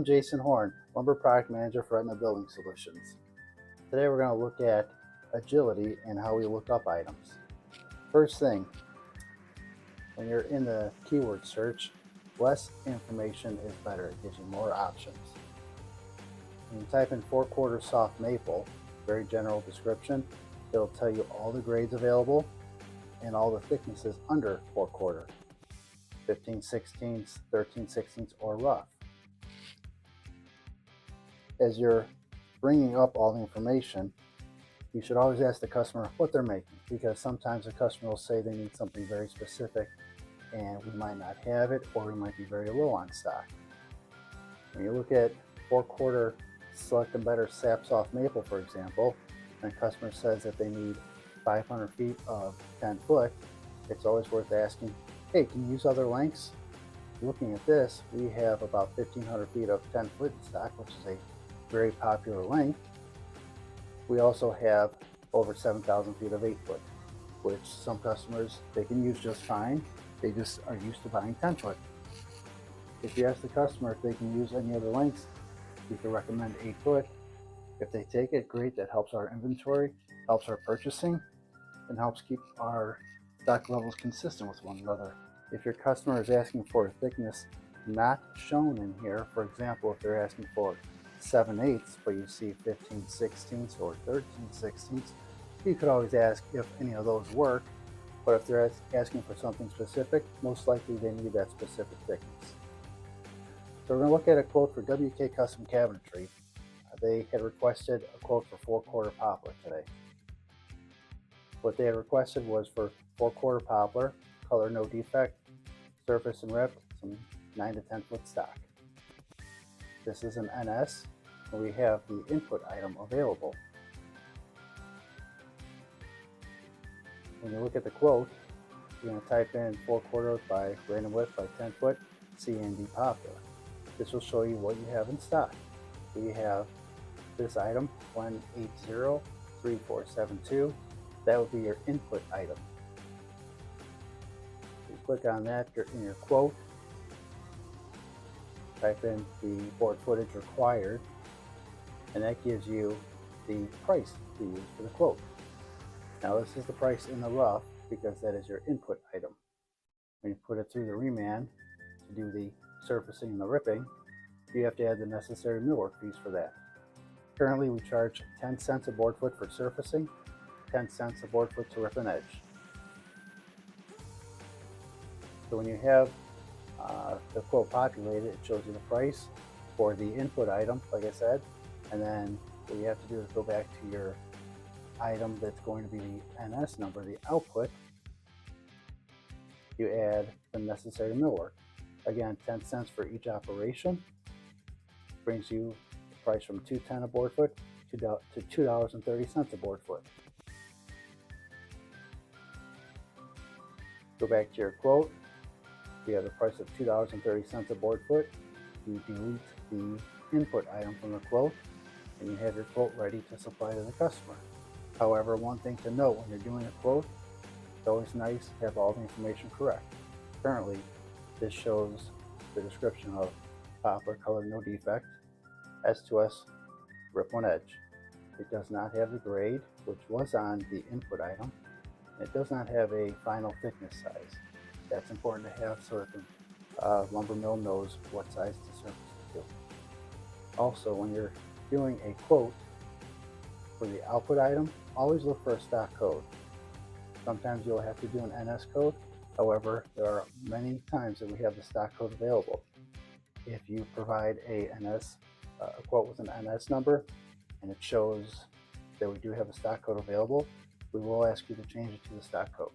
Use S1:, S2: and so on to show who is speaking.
S1: I'm Jason Horn, Lumber Product Manager for Aetna Building Solutions. Today we're going to look at agility and how we look up items. First thing, when you're in the keyword search, less information is better. It gives you more options. When you type in 4/4 soft maple, very general description, it'll tell you all the grades available and all the thicknesses under 4/4, 15/16, 13/16, or rough. As you're bringing up all the information, you should always ask the customer what they're making, because sometimes the customer will say they need something very specific and we might not have it, or we might be very low on stock. When you look at 4/4 Select and Better Sap Soft Maple, for example, and a customer says that they need 500 feet of 10 foot, it's always worth asking, hey, can you use other lengths? Looking at this, we have about 1,500 feet of 10 foot in stock, which is a very popular length. We also have over 7,000 feet of 8 foot, which some customers, they can use just fine. They just are used to buying 10 foot. If you ask the customer if they can use any other lengths, we can recommend 8 foot. If they take it, great. That helps our inventory, helps our purchasing, and helps keep our stock levels consistent with one another. If your customer is asking for a thickness not shown in here, for example, if they're asking for 7/8, but you see 15/16 or 13/16, you could always ask if any of those work. But if they're asking for something specific, most likely they need that specific thickness. So we're going to look at a quote for WK Custom Cabinetry. They had requested a quote for 4/4 poplar today. What they had requested was for 4/4 poplar, color no defect, surface and ripped, some 9 to 10 foot stock. This is an NS, and we have the input item available. When you look at the quote, you're going to type in 4/4 by random width by 10 foot C&D poplar. This will show you what you have in stock. We have this item 1803472. That would be your input item. You click on that, you're in your quote, type in the board footage required, and that gives you the price to use for the quote. Now this is the price in the rough because that is your input item. When you put it through the reman to do the surfacing and the ripping, you have to add the necessary millwork fees for that. Currently we charge 10 cents a board foot for surfacing, 10 cents a board foot to rip an edge. So when you have the quote populated, it shows you the price for the input item, like I said, and then what you have to do is go back to your item that's going to be the NS number, the output. You add the necessary millwork. Again, 10 cents for each operation brings you the price from $2.10 a board foot to $2.30 a board foot. Go back to your quote. You have the price of $2.30 a board foot. You delete the input item from the quote, and you have your quote ready to supply to the customer. However, one thing to note when you're doing a quote, it's always nice to have all the information correct. Currently, this shows the description of poplar, color no defect, S2S, rip one edge. It does not have the grade, which was on the input item. It does not have a final thickness size. That's important to have so that the lumber mill knows what size to surface it to. Also, when you're doing a quote for the output item, always look for a stock code. Sometimes you'll have to do an NS code. However, there are many times that we have the stock code available. If you provide a quote with an NS number and it shows that we do have a stock code available, we will ask you to change it to the stock code.